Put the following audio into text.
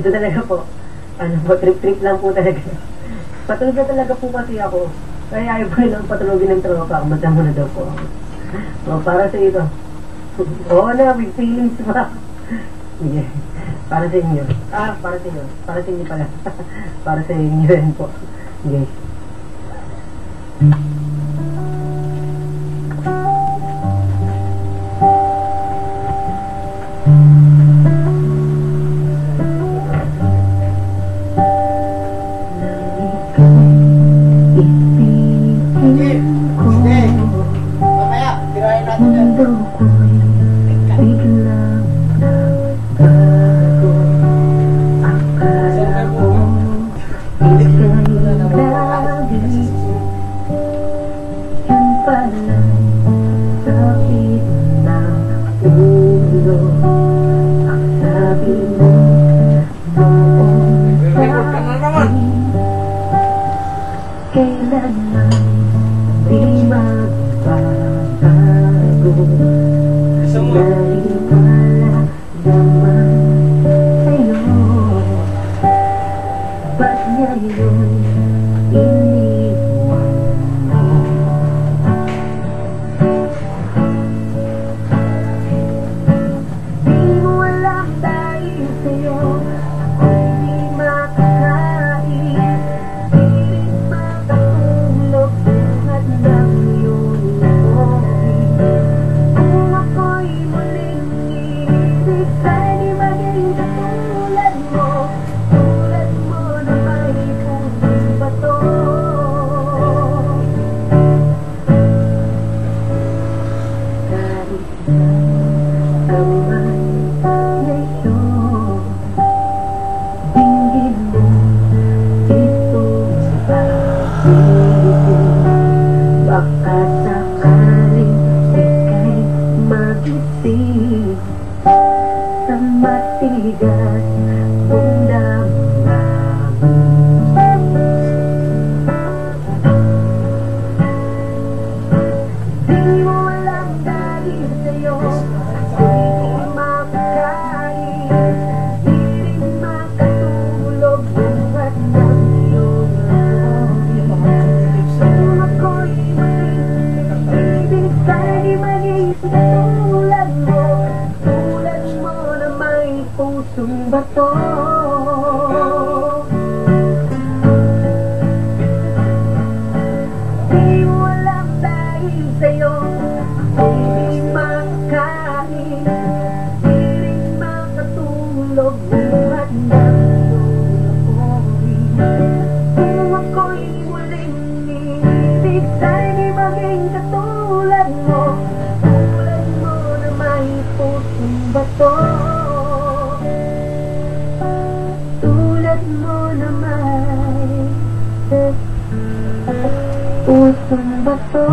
Ito talaga po, ano po, trip-trip lang po talaga. Patulog na talaga po kasi ako. Kaya ayaw ko lang patulogin ng tropa. Umata mo na daw po ako. O, para sa ito. Oo na, with feelings pa. Sige. Para sa inyo. Para sa inyo. Para sa inyo pala. Para sa inyo yan po. Sige. Mundo ko'y biglang nagbago. Akala ko ika'y lagi, yun pala'y sakit ng ulo. Ang sabi mo noon sa akin, kailanman di magbabago. Naliwala naman sa'yo, ba't ngayon iniwan mo? Di mo alam dahil sa'yo ako'y di makakain, di rin makatulog buhat ng iyong ngipin. Kung ako'y muling iibig, sana'y maging katulad mo na may pusong bato. Kahit saan man ngayon, dinggin mo itong pag-ibig. Baka sakaling ika'y magising sa matigas mong damdamin. Di mo alam dahil sa'yo ako'y di makakain, di rin makatulog buhat ng iyong amoy. Kung ako'y muling ibig, sana'y maging katulad mo na may pusong bato. Di mo alam dahil sa'yo ako'y di makakain, di rin makatulog buhat ng iyong amoy. Kung ako'y muling ibig, sana'y maging katulad mo na may pusong bato. Tulad mo na may pusong bato.